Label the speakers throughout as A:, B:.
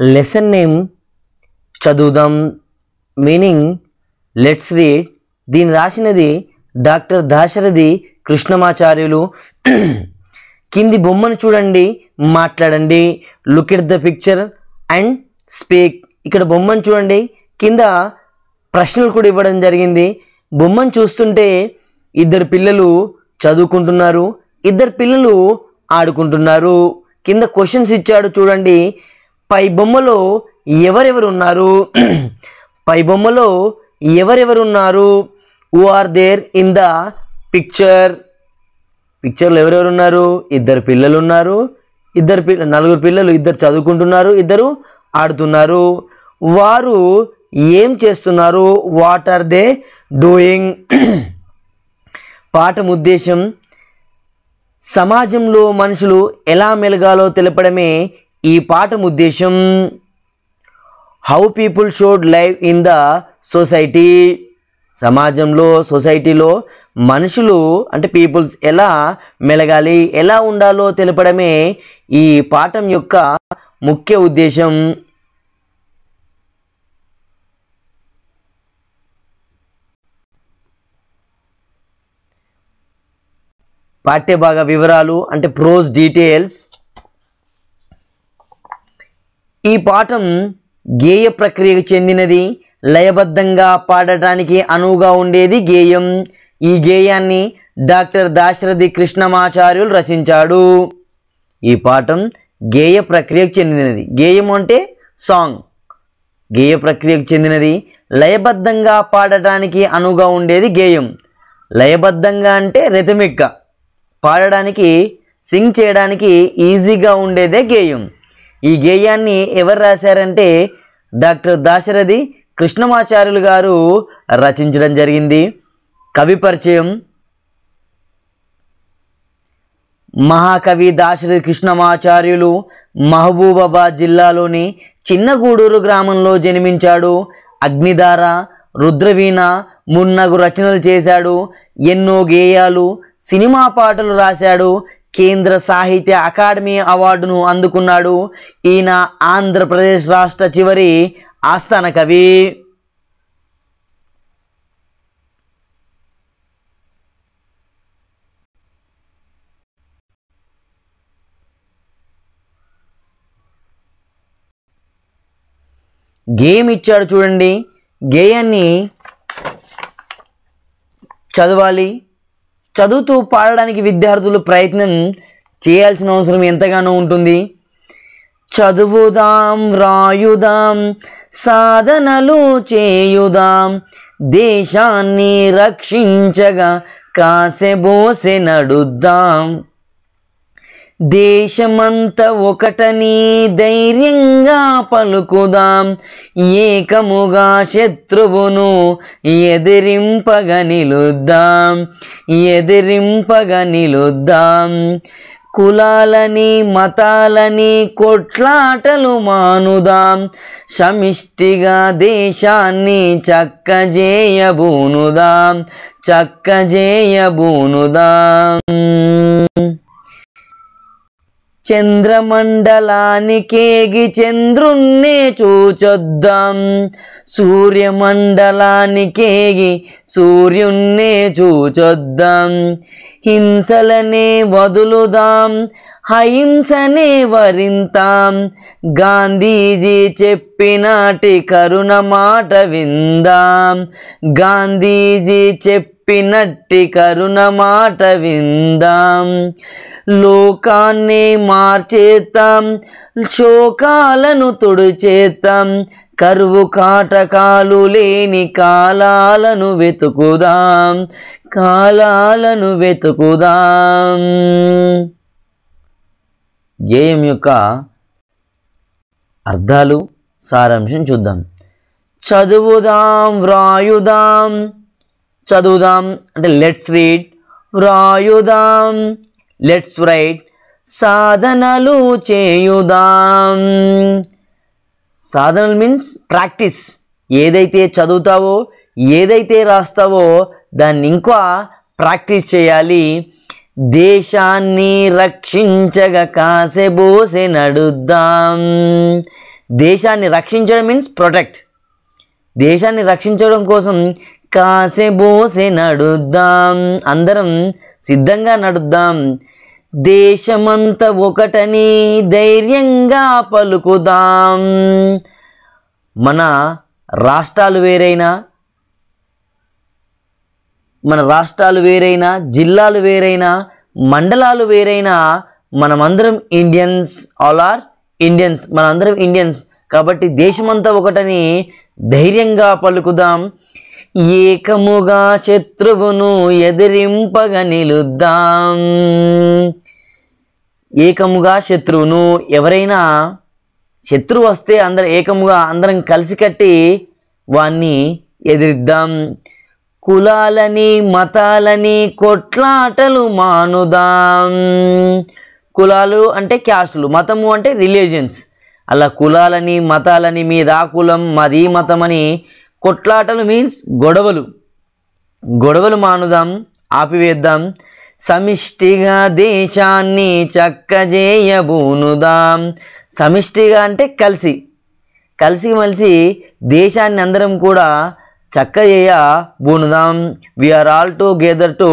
A: Lesson name చదువుదాం, meaning let's read. దీన్ని రాసినది doctor Dasarathi Krishnamacharyulu. కింది బొమ్మను చూడండి, మాట్లాడండి. Look at the picture and speak. ఇక్కడ బొమ్మను చూడండి, కింద ప్రశ్నలు కూడా ఇవ్వడం జరిగింది. బొమ్మను చూస్తుంటే ఇద్దరు పిల్లలు చదువుకుంటున్నారు, ఇద్దరు పిల్లలు ఆడుకుంటున్నారు. కింద క్వశ్చన్స్ ఇచ్చాడు చూడండి. పై బొమ్మలో ఎవరెవరు ఉన్నారు? పై బొమ్మలో ఎవరెవరు ఉన్నారు? Who are there in the picture? పిక్చర్లో ఎవరెవరు ఉన్నారు? ఇద్దరు పిల్లలు ఉన్నారు, నలుగురు పిల్లలు, ఇద్దరు చదువుకుంటున్నారు, ఇద్దరు ఆడుతున్నారు. వారు ఏం చేస్తున్నారు? What are they doing? పాఠం ఉద్దేశం సమాజంలో మనుషులు ఎలా మెలగాలో తెలపడమే ఈ పాఠం ఉద్దేశం. How people should live in the society. సమాజంలో, సొసైటీలో మనుషులు అంటే పీపుల్స్ ఎలా మెలగాలి, ఎలా ఉండాలో తెలపడమే ఈ పాఠం యొక్క ముఖ్య ఉద్దేశం. పాఠ్యభాగ వివరాలు అంటే ప్రోజ్ డీటెయిల్స్. ఈ పాఠం గేయ ప్రక్రియకు చెందినది. లయబద్ధంగా పాడటానికి అనువుగా ఉండేది గేయం. ఈ గేయాన్ని డాక్టర్ దాశరథి కృష్ణమాచార్యులు రచించాడు. ఈ పాఠం గేయ ప్రక్రియకు చెందినది. గేయం అంటే సాంగ్. గేయ ప్రక్రియకు చెందినది. లయబద్ధంగా పాడటానికి అనువుగా ఉండేది గేయం. లయబద్ధంగా అంటే రిథమిక్గా పాడడానికి, సింగ్ చేయడానికి ఈజీగా ఉండేదే గేయం. ఈ గేయాన్ని ఎవరు రాశారంటే డాక్టర్ దాశరథి కృష్ణమాచార్యులు గారు రచించడం జరిగింది. కవి పరిచయం. మహాకవి దాశరథి కృష్ణమాచార్యులు మహబూబాబాద్ జిల్లాలోని చిన్నగూడూరు గ్రామంలో జన్మించాడు. అగ్నిధార, రుద్రవీణ మున్నగు రచనలు చేశాడు. ఎన్నో గేయాలు, సినిమా పాటలు రాశాడు. కేంద్ర సాహిత్య అకాడమీ అవార్డును అందుకున్నాడు. ఈయన ఆంధ్రప్రదేశ్ రాష్ట్ర చివరి ఆస్థాన కవి. గేయం ఇచ్చాడు చూడండి. గేయాన్ని చదవాలి. చదువుతూ పాడడానికి విద్యార్థులు ప్రయత్నం చేయాల్సిన అవసరం ఎంతగానో ఉంటుంది. చదువుదాం, రాయుదాం, సాధనలు చేయుదాం, దేశాన్ని రక్షించగా కాసెబోసె నడుద్దాం. దేశమంత ఒకటని ధైర్యంగా పలుకుదాం, ఏకముగా శత్రువును ఎదిరింపగా నిలుద్దాం, ఎదిరింపగా నిలుద్దాం. కులాలని మతాలని కొట్లాటలు మానుదాం, సమిష్టిగా దేశాన్ని చక్కజేయబూనుదాం, చక్కజేయబూనుదాం. చంద్రమండలానికేగి చంద్రుణ్ణే చూచొద్దాం, సూర్యమండలానికేగి సూర్యున్నే చూచొద్దాం. హింసలనే వదులుదాం, అహింసనే వరింతాం, గాంధీజీ చెప్పినాటి కరుణ మాట విందాం, గాంధీజీ చెప్పినట్టి కరుణ మాట విందాం. లోకాన్ని మార్చేద్దాం, శోకాలను తుడిచేద్దాం, కరువు కాటకాలు లేని కాలాలను వెతుకుదాం, కాలాలను వెతుకుదాం. గేయం యొక్క అర్థాలు, సారాంశం చూద్దాం. చదువుదాం, వ్రాయుదాం. చదువుదాం అంటే లెట్స్ రీడ్. వ్రాయుదాం లెట్స్ రైట్. సాధనలు చేయుదాం. సాధనలు మీన్స్ ప్రాక్టీస్. ఏదైతే చదువుతావో, ఏదైతే రాస్తావో దాన్ని ఇంకా ప్రాక్టీస్ చేయాలి. దేశాన్ని రక్షించగా కాసెబోసె నడుద్దాం. దేశాన్ని రక్షించడం మీన్స్ ప్రొటెక్ట్. దేశాన్ని రక్షించడం కోసం కాసే బోసే నడుద్దాం, అందరం సిద్ధంగా నడుద్దాం. దేశమంతా ఒకటని ధైర్యంగా పలుకుదాం. మన రాష్ట్రాలు వేరైనా, జిల్లాలు వేరైనా, మండలాలు వేరైనా, మనమందరం ఇండియన్స్. All are Indians. మనందరం ఇండియన్స్ కాబట్టి దేశమంతా ఒకటని ధైర్యంగా పలుకుదాం. ఏకముగా శత్రువును ఎదిరింపగా నిలుద్దాం. ఏకముగా శత్రువును, ఎవరైనా శత్రువు వస్తే అందరం కలిసికట్టి వాణ్ణి ఎదిరిద్దాం. కులాలని మతాలని కొట్లాటలు మానుదాం. కులాలు అంటే క్యాస్టులు, మతము అంటే రిలీజియన్స్. అలా కులాలని మతాలని మీదా కులం మాది మతం అని కొట్లాటలు మీన్స్ గొడవలు మానుదాం, ఆపివేద్దాం. సమిష్టిగా దేశాన్ని చక్కజేయబూనుదాం. సమిష్టిగా అంటే కలిసిమెలిసి దేశాన్ని అందరం కూడా చక్కజేయబూనుదాం. We are all together to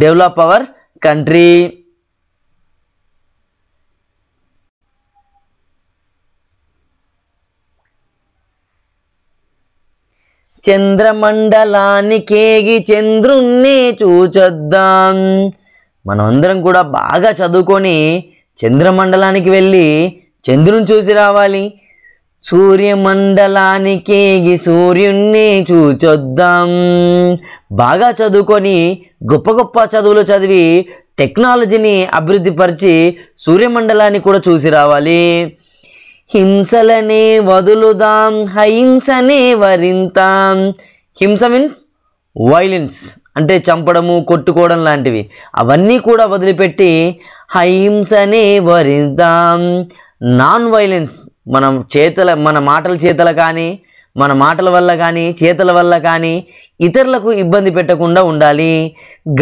A: develop our country. చంద్రమండలానికేగి చంద్రుణ్ణి చూచొద్దాం. మనం అందరం కూడా బాగా చదువుకొని చంద్రమండలానికి వెళ్ళి చంద్రుని చూసి రావాలి. సూర్యమండలానికేగి సూర్యుణ్ణి చూచొద్దాం. బాగా చదువుకొని గొప్ప గొప్ప చదువులు చదివి టెక్నాలజీని అభివృద్ధిపరిచి సూర్యమండలాన్ని కూడా చూసి రావాలి. హింసలనే వదులుదాం, అహింసనే వరింతాం. హింస మీన్స్ వైలెన్స్, అంటే చంపడము, కొట్టుకోవడం లాంటివి. అవన్నీ కూడా వదిలిపెట్టి అహింసనే వరింతాం. నాన్ వైలెన్స్, మన మాటల చేతల వల్ల కానీ ఇతరులకు ఇబ్బంది పెట్టకుండా ఉండాలి.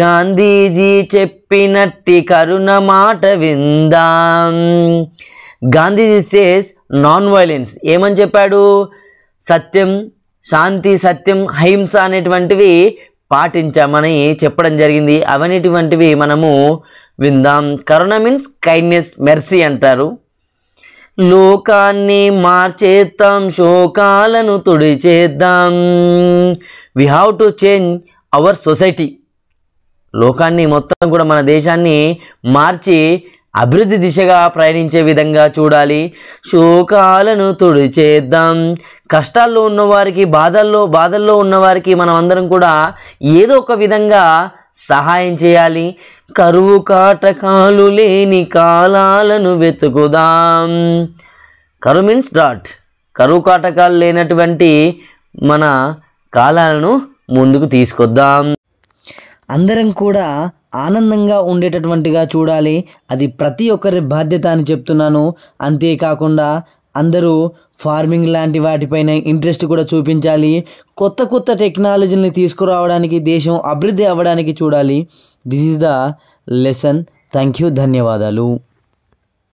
A: గాంధీజీ చెప్పినట్టి కరుణ మాట విందాం. Gandhiji says non violence. ఏమని చెప్పాడు? సత్యం, శాంతి, సత్యం, అహింస అనేటువంటివి పాటించామని చెప్పడం జరిగింది. అవనేటువంటివి మనము విందాం. కరుణ మీన్స్ కైండ్నెస్, మెర్సీ అంటారు. లోకాన్ని మార్చేద్దాం, శోకాలను తుడిచేద్దాం. We have to change our society. లోకాన్ని మొత్తం కూడా, మన దేశాన్ని మార్చి అభివృద్ధి దిశగా ప్రయాణించే విధంగా చూడాలి. శోకాలను తుడిచేద్దాం. కష్టాల్లో ఉన్నవారికి, బాధల్లో ఉన్నవారికి మనం అందరం కూడా ఏదో ఒక విధంగా సహాయం చేయాలి. కరువు కాటకాలు లేని కాలాలను వెతుకుదాం. కరువు మీన్స్ డాట్. కరువు కాటకాలు లేనటువంటి మన కాలాలను ముందుకు తీసుకొద్దాం. అందరం కూడా ఆనందంగా ఉండేటటువంటిగా చూడాలి. అది ప్రతి ఒక్కరి బాధ్యత అని చెప్తున్నాను. అంతేకాకుండా అందరూ ఫార్మింగ్ లాంటి వాటిపైన ఇంట్రెస్ట్ కూడా చూపించాలి. కొత్త టెక్నాలజీని తీసుకురావడానికి, దేశం అభివృద్ధి అవ్వడానికి చూడాలి. This is the lesson. Thank you. ధన్యవాదాలు.